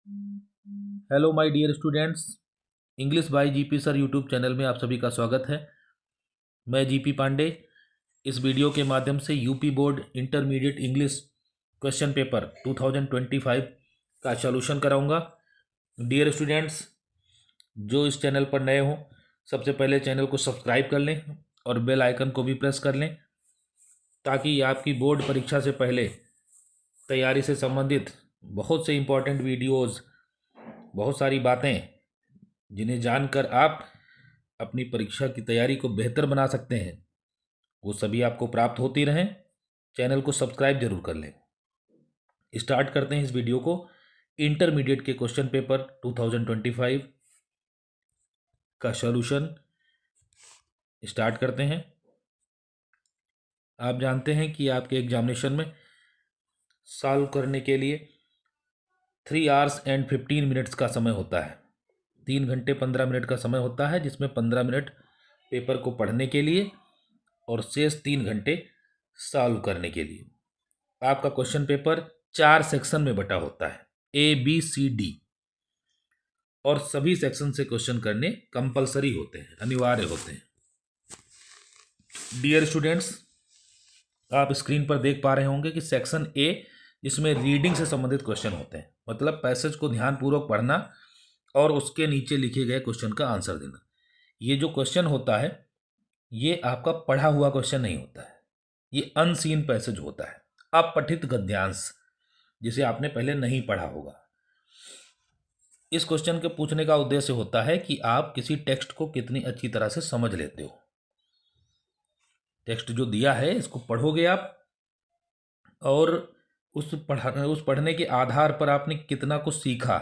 Hello my dear students, English by GP sir YouTube channel में आप सभी का स्वागत है। मैं जीपी पांडे इस वीडियो के माध्यम से UP board intermediate English question paper 2025 का सॉल्यूशन कराऊंगा। डियर स्टूडेंट्स, जो इस चैनल पर नए हों, सबसे पहले चैनल को सब्सक्राइब कर लें और बेल आइकन को भी प्रेस कर लें ताकि आपकी बोर्ड परीक्षा से पहले तैयारी से संबंधित बहुत से इम्पोर्टेंट वीडियोज़, बहुत सारी बातें जिन्हें जानकर आप अपनी परीक्षा की तैयारी को बेहतर बना सकते हैं, वो सभी आपको प्राप्त होती रहें। चैनल को सब्सक्राइब जरूर कर लें। स्टार्ट करते हैं इस वीडियो को। इंटरमीडिएट के क्वेश्चन पेपर 2025 का सॉल्यूशन स्टार्ट करते हैं। आप जानते हैं कि आपके एग्जामिनेशन में सॉल्व करने के लिए 3 आवर्स एंड 15 मिनट्स का समय होता है। 3 घंटे 15 मिनट का समय होता है, जिसमें 15 मिनट पेपर को पढ़ने के लिए और शेष 3 घंटे सॉल्व करने के लिए। आपका क्वेश्चन पेपर 4 सेक्शन में बटा होता है, ABCD, और सभी सेक्शन से क्वेश्चन करने कंपलसरी होते हैं, अनिवार्य होते हैं। डियर स्टूडेंट्स, आप स्क्रीन पर देख पा रहे होंगे कि सेक्शन A, जिसमें रीडिंग से संबंधित क्वेश्चन होते हैं, मतलब पैसेज को ध्यानपूर्वक पढ़ना और उसके नीचे लिखे गए क्वेश्चन का आंसर देना। ये जो क्वेश्चन होता है, ये आपका पढ़ा हुआ क्वेश्चन नहीं होता है, ये अनसीन पैसेज होता है, अपठित गद्यांश, जिसे आपने पहले नहीं पढ़ा होगा। इस क्वेश्चन के पूछने का उद्देश्य होता है कि आप किसी टेक्स्ट को कितनी अच्छी तरह से समझ लेते हो। टेक्स्ट जो दिया है इसको पढ़ोगे आप, और उस पढ़ने के आधार पर आपने कितना कुछ सीखा,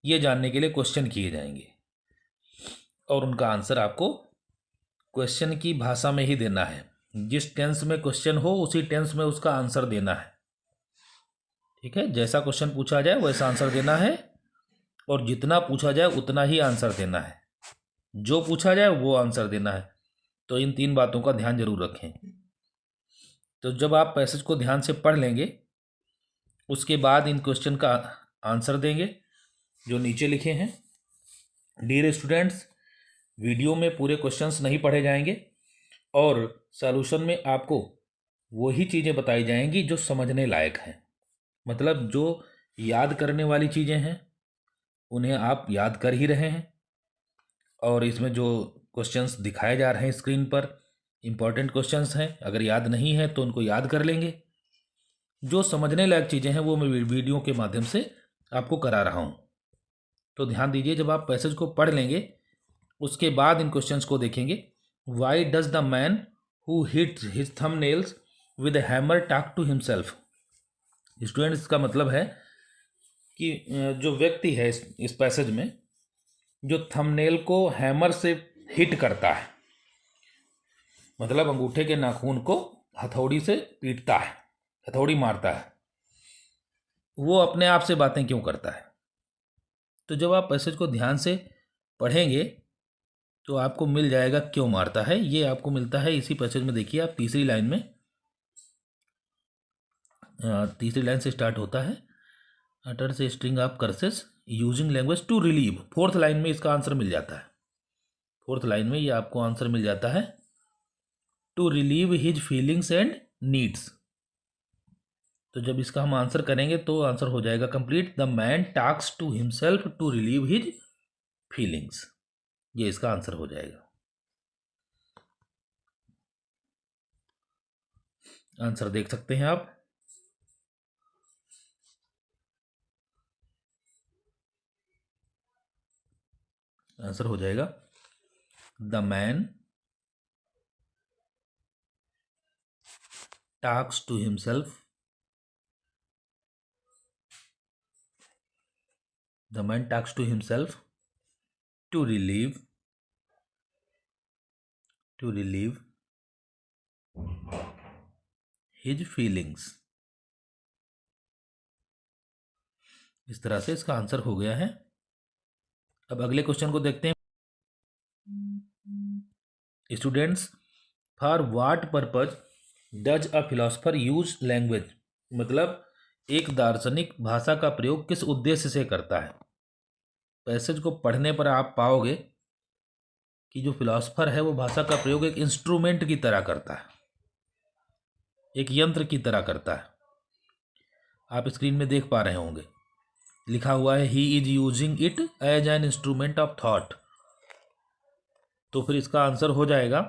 ये जानने के लिए क्वेश्चन किए जाएंगे और उनका आंसर आपको क्वेश्चन की भाषा में ही देना है। जिस टेंस में क्वेश्चन हो उसी टेंस में उसका आंसर देना है। ठीक है, जैसा क्वेश्चन पूछा जाए वैसा आंसर देना है, और जितना पूछा जाए उतना ही आंसर देना है। जो पूछा जाए वो आंसर देना है। तो इन 3 बातों का ध्यान जरूर रखें। तो जब आप पैसेज को ध्यान से पढ़ लेंगे, उसके बाद इन क्वेश्चन का आंसर देंगे जो नीचे लिखे हैं। डियर स्टूडेंट्स, वीडियो में पूरे क्वेश्चंस नहीं पढ़े जाएंगे और सॉल्यूशन में आपको वही चीज़ें बताई जाएंगी जो समझने लायक हैं। मतलब जो याद करने वाली चीज़ें हैं उन्हें आप याद कर ही रहे हैं, और इसमें जो क्वेश्चंस दिखाए जा रहे हैं स्क्रीन पर इम्पॉर्टेंट क्वेश्चंस हैं। अगर याद नहीं है तो उनको याद कर लेंगे। जो समझने लायक चीज़ें हैं वो मैं वीडियो के माध्यम से आपको करा रहा हूँ। तो ध्यान दीजिए, जब आप पैसेज को पढ़ लेंगे उसके बाद इन क्वेश्चंस को देखेंगे। Why does the man who hit his thumbnails with a hammer talk to himself. Students, इसका मतलब है कि जो व्यक्ति है इस पैसेज में जो थंबनेल को हैमर से हिट करता है, मतलब अंगूठे के नाखून को हथौड़ी से पीटता है, हथौड़ी मारता है, वो अपने आप से बातें क्यों करता है। तो जब आप पैसेज को ध्यान से पढ़ेंगे तो आपको मिल जाएगा क्यों मारता है। ये आपको मिलता है इसी पैसेज में। देखिए आप तीसरी लाइन में, तीसरी लाइन से स्टार्ट होता है, अटर से string of curses using language to relieve. Fourth line में इसका आंसर मिल जाता है। फोर्थ लाइन में ये आपको आंसर मिल जाता है, to relieve his feelings and needs. तो जब इसका हम आंसर करेंगे तो आंसर हो जाएगा complete, the man talks to himself to relieve his feelings. ये इसका आंसर हो जाएगा। आंसर देख सकते हैं आप। आंसर हो जाएगा, the man talks to himself, the man talks to himself to relieve his feelings। इस तरह से इसका आंसर हो गया है। अब अगले क्वेश्चन को देखते हैं। Students, for what purpose does a philosopher use language. मतलब एक दार्शनिक भाषा का प्रयोग किस उद्देश्य से करता है। पैसेज को पढ़ने पर आप पाओगे कि जो फिलॉसफर है वो भाषा का प्रयोग एक इंस्ट्रूमेंट की तरह करता है, एक यंत्र की तरह करता है। आप स्क्रीन में देख पा रहे होंगे, लिखा हुआ है he is using it as an instrument of thought. तो फिर इसका आंसर हो जाएगा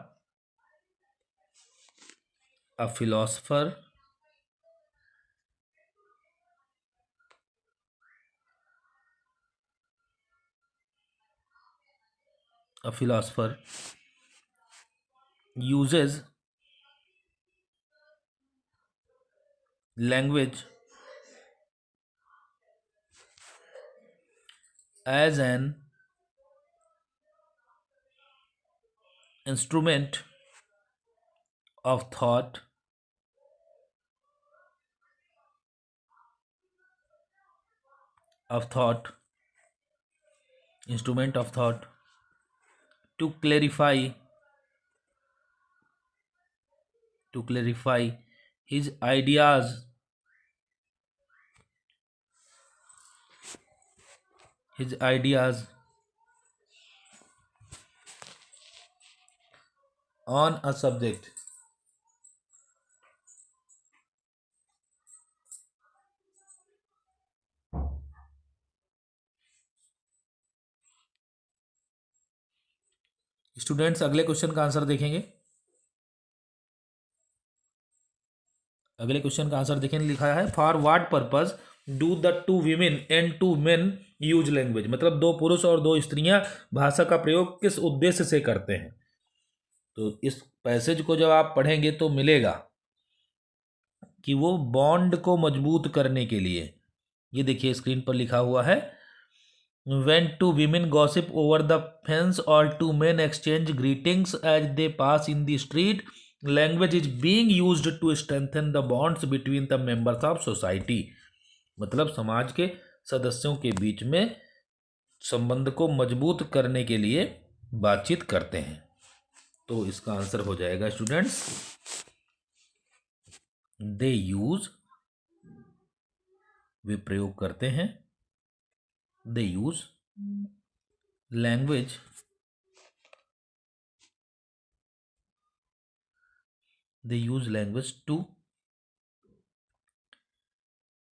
a philosopher uses language as an instrument of thought instrument of thought to clarify his ideas on a subject। Students अगले क्वेश्चन का answer देखेंगे। अगले question का आंसर देखें, लिखा है for what purpose do the two women and two men use language. मतलब दो पुरुष और दो स्त्रियां भाषा का प्रयोग किस उद्देश्य से करते हैं। तो इस पैसेज को जब आप पढ़ेंगे तो मिलेगा कि वो बॉन्ड को मजबूत करने के लिए, ये देखिए स्क्रीन पर लिखा हुआ है, when two women gossip over the fence or two men exchange greetings as they pass in the street, language is being used to strengthen the bonds between the members of society। मतलब समाज के सदस्यों के बीच में संबंध को मजबूत करने के लिए बातचीत करते हैं। तो इसका आंसर हो जाएगा स्टूडेंट्स दे यूज, वे प्रयोग करते हैं, they use language to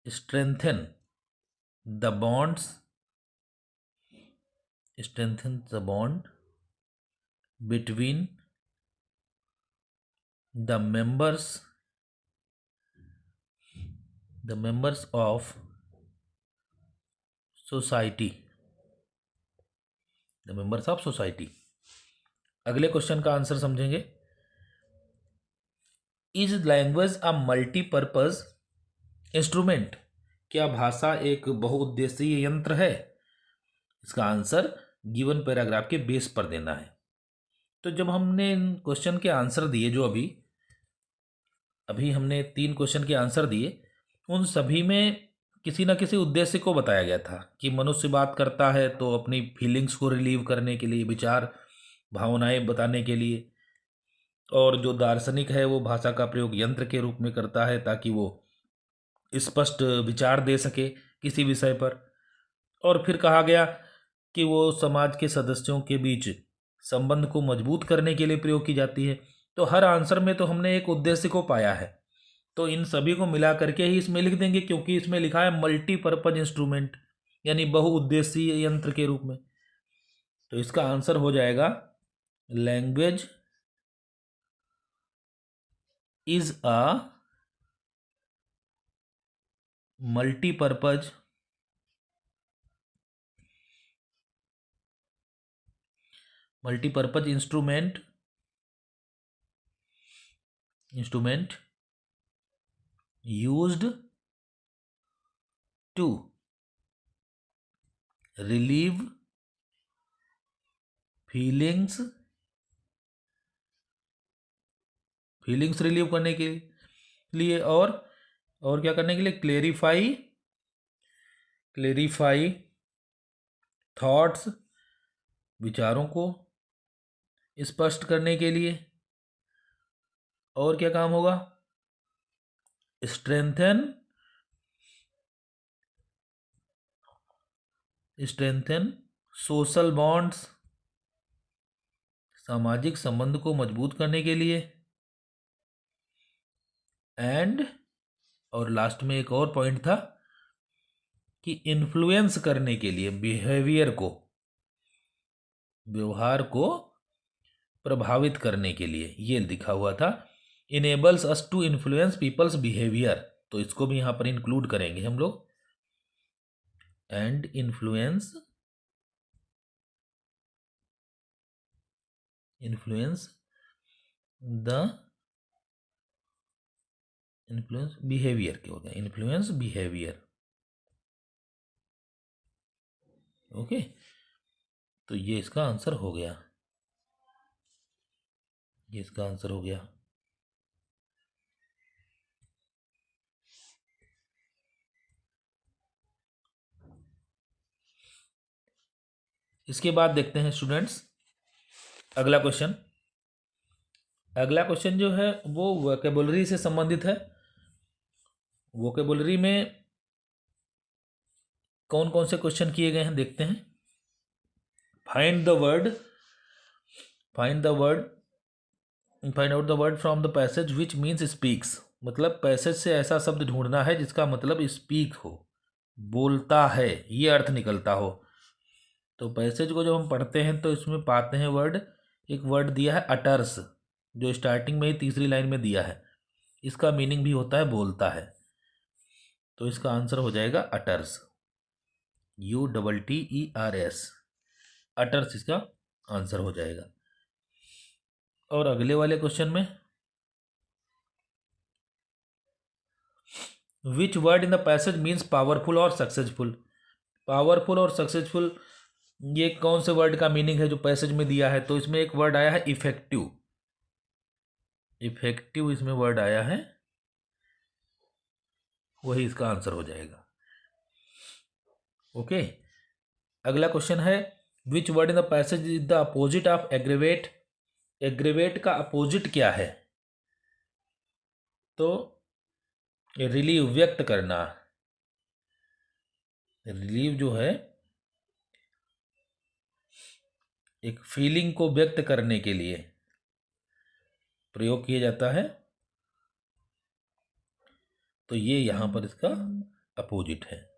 strengthen the bond between the members of society। अगले क्वेश्चन का आंसर समझेंगे। Is language a multipurpose instrument. क्या भाषा एक बहुउद्देशीय यंत्र है। इसका आंसर गिवन पैराग्राफ के बेस पर देना है। तो जब हमने इन क्वेश्चन के आंसर दिए, जो अभी हमने 3 क्वेश्चन के आंसर दिए, उन सभी में किसी न किसी उद्देश्य को बताया गया था कि मनुष्य बात करता है तो अपनी फीलिंग्स को रिलीव करने के लिए, विचार भावनाएं बताने के लिए, और जो दार्शनिक है वो भाषा का प्रयोग यंत्र के रूप में करता है ताकि वो स्पष्ट विचार दे सके किसी विषय पर। और फिर कहा गया कि वो समाज के सदस्यों के बीच संबंध को मजबूत करने के लिए प्रयोग की जाती है। तो हर आंसर में तो हमने एक उद्देश्य को पाया है, तो इन सभी को मिला करके ही इसमें लिख देंगे, क्योंकि इसमें लिखा है मल्टीपर्पज इंस्ट्रूमेंट, यानी बहुउद्देशीय यंत्र के रूप में। तो इसका आंसर हो जाएगा language is a multipurpose instrument used to relieve feelings relieve करने के लिए, और क्या करने के लिए, क्लेरिफाई थॉट्स, विचारों को स्पष्ट करने के लिए, और क्या काम होगा, स्ट्रेंथन स्ट्रेंथन सोशल बॉन्ड्स, सामाजिक संबंध को मजबूत करने के लिए। एंड और लास्ट में एक और पॉइंट था कि इन्फ्लुएंस करने के लिए, बिहेवियर को, व्यवहार को प्रभावित करने के लिए, ये लिखा हुआ था। Enables us to influence people's behaviour, तो इसको भी यहां पर इंक्लूड करेंगे हम लोग। एंड इन्फ्लुएंस बिहेवियर क्या होता है, इन्फ्लुएंस बिहेवियर। ओके, तो ये इसका आंसर हो गया, ये इसका आंसर हो गया। इसके बाद देखते हैं स्टूडेंट्स अगला क्वेश्चन। अगला क्वेश्चन जो है वो वोकैबुलरी से संबंधित है। वोकैबुलरी में कौन कौन से क्वेश्चन किए गए हैं देखते हैं। Find out the word from the passage which means speaks, मतलब पैसेज से ऐसा शब्द ढूंढना है जिसका मतलब स्पीक हो, बोलता है, ये अर्थ निकलता हो। तो पैसेज को जब हम पढ़ते हैं तो इसमें पाते हैं वर्ड, एक वर्ड दिया है अटर्स, जो स्टार्टिंग में ही तीसरी लाइन में दिया है। इसका मीनिंग भी होता है बोलता है, तो इसका आंसर हो जाएगा अटर्स, UTTERS, अटर्स इसका आंसर हो जाएगा। और अगले वाले क्वेश्चन में which word in the passage means powerful और सक्सेसफुल। पावरफुल और सक्सेसफुल ये कौन से वर्ड का मीनिंग है जो पैसेज में दिया है, तो इसमें एक वर्ड आया है इफेक्टिव, इफेक्टिव इसमें वर्ड आया है, वही इसका आंसर हो जाएगा। ओके, अगला क्वेश्चन है which word in the passage is the opposite of aggravate. Aggravate का अपोजिट क्या है, तो रिलीव, व्यक्त करना। रिलीव जो है एक फीलिंग को व्यक्त करने के लिए प्रयोग किया जाता है, तो ये यहां पर इसका अपोजिट है।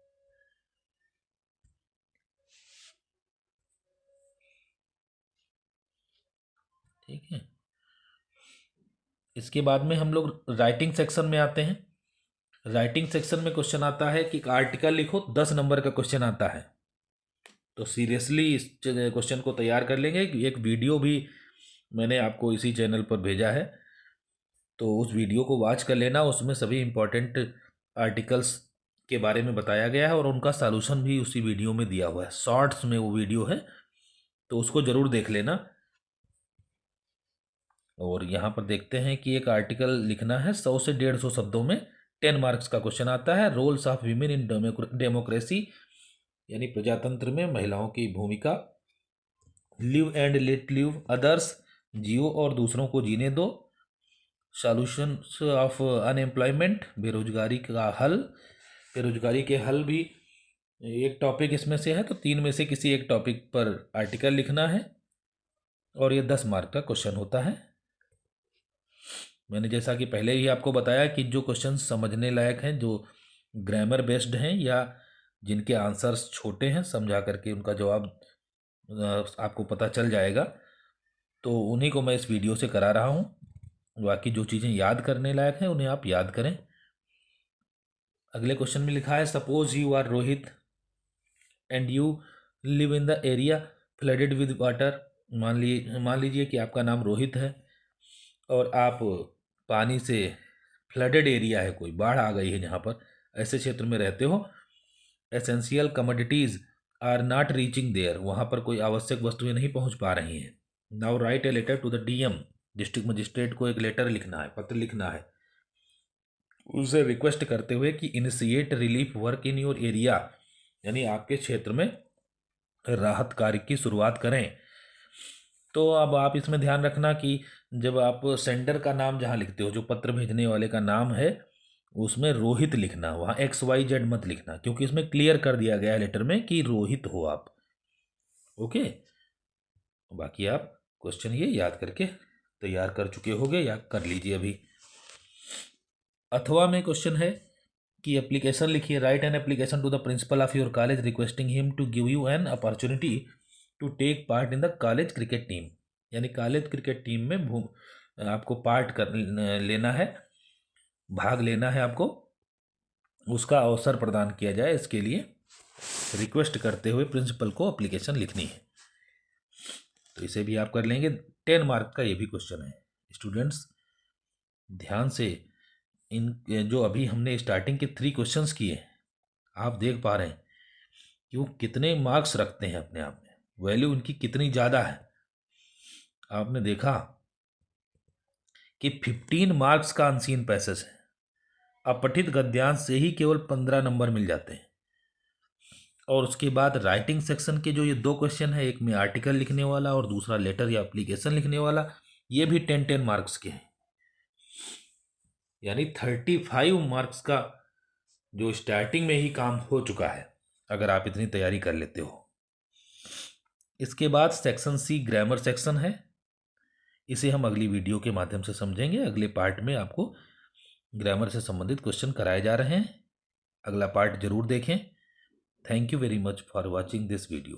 ठीक है, इसके बाद में हम लोग राइटिंग सेक्शन में आते हैं। राइटिंग सेक्शन में क्वेश्चन आता है कि एक आर्टिकल लिखो, 10 नंबर का क्वेश्चन आता है। तो सीरियसली इस क्वेश्चन को तैयार कर लेंगे। एक वीडियो भी मैंने आपको इसी चैनल पर भेजा है, तो उस वीडियो को वॉच कर लेना। उसमें सभी इम्पोर्टेंट आर्टिकल्स के बारे में बताया गया है और उनका सॉल्यूशन भी उसी वीडियो में दिया हुआ है। शॉर्ट्स में वो वीडियो है, तो उसको ज़रूर देख लेना। और यहाँ पर देखते हैं कि एक आर्टिकल लिखना है 100 से 150 शब्दों में, 10 मार्क्स का क्वेश्चन आता है। Roles of women in democracy, यानी प्रजातंत्र में महिलाओं की भूमिका। Live and let live others, जियो और दूसरों को जीने दो। सॉल्यूशंस ऑफ अनएम्प्लॉयमेंट, बेरोजगारी का हल। बेरोजगारी के हल भी एक टॉपिक इसमें से है, तो 3 में से किसी एक टॉपिक पर आर्टिकल लिखना है और ये 10 मार्क का क्वेश्चन होता है। मैंने जैसा कि पहले ही आपको बताया कि जो क्वेश्चन समझने लायक हैं, जो ग्रामर बेस्ड हैं या जिनके आंसर्स छोटे हैं, समझा करके उनका जवाब आपको पता चल जाएगा, तो उन्हीं को मैं इस वीडियो से करा रहा हूँ। बाकी जो चीज़ें याद करने लायक हैं उन्हें आप याद करें। अगले क्वेश्चन में लिखा है suppose you are Rohit and you live in the area flooded with water. मान लीजिए कि आपका नाम रोहित है और आप पानी से फ्लडेड एरिया है, कोई बाढ़ आ गई है जहाँ पर, ऐसे क्षेत्र में रहते हो। Essential commodities are not reaching there, वहाँ पर कोई आवश्यक वस्तुएं नहीं पहुँच पा रही हैं। Now write a letter to the DM, district magistrate को एक लेटर लिखना है, पत्र लिखना है, उसे रिक्वेस्ट करते हुए कि initiate relief work in your area, यानी आपके क्षेत्र में राहत कार्य की शुरुआत करें। तो अब आप इसमें ध्यान रखना कि जब आप सेंडर का नाम जहाँ लिखते हो, जो पत्र भेजने वाले का नाम है, उसमें रोहित लिखना, वहाँ XYZ मत लिखना, क्योंकि इसमें क्लियर कर दिया गया है लेटर में कि रोहित हो आप। ओके, बाकी आप क्वेश्चन ये याद करके तैयार कर चुके होंगे या कर लीजिए अभी। अथवा में क्वेश्चन है कि एप्लीकेशन लिखिए, write an application to the principal of your college requesting him to give you an opportunity to take part in the college cricket team. यानी कॉलेज क्रिकेट टीम में आपको पार्ट कर लेना है, भाग लेना है आपको, उसका अवसर प्रदान किया जाए, इसके लिए रिक्वेस्ट करते हुए प्रिंसिपल को एप्लीकेशन लिखनी है। तो इसे भी आप कर लेंगे। 10 मार्क का ये भी क्वेश्चन है। स्टूडेंट्स ध्यान से इन जो अभी हमने स्टार्टिंग के 3 क्वेश्चंस किए, आप देख पा रहे हैं कि वो कितने मार्क्स रखते हैं अपने आप में, वैल्यू उनकी कितनी ज़्यादा है। आपने देखा कि 15 मार्क्स का अनसीन पैसेज है, अपठित गद्यांश से ही केवल 15 नंबर मिल जाते हैं। और उसके बाद राइटिंग सेक्शन के जो ये 2 क्वेश्चन है, एक में आर्टिकल लिखने वाला और दूसरा लेटर या एप्लीकेशन लिखने वाला, ये भी 10-10 मार्क्स के हैं। यानी 35 मार्क्स का जो स्टार्टिंग में ही काम हो चुका है, अगर आप इतनी तैयारी कर लेते हो। इसके बाद सेक्शन सी ग्रामर सेक्शन है, इसे हम अगली वीडियो के माध्यम से समझेंगे। अगले पार्ट में आपको ग्रामर से संबंधित क्वेश्चन कराए जा रहे हैं, अगला पार्ट जरूर देखें। Thank you very much for watching this video.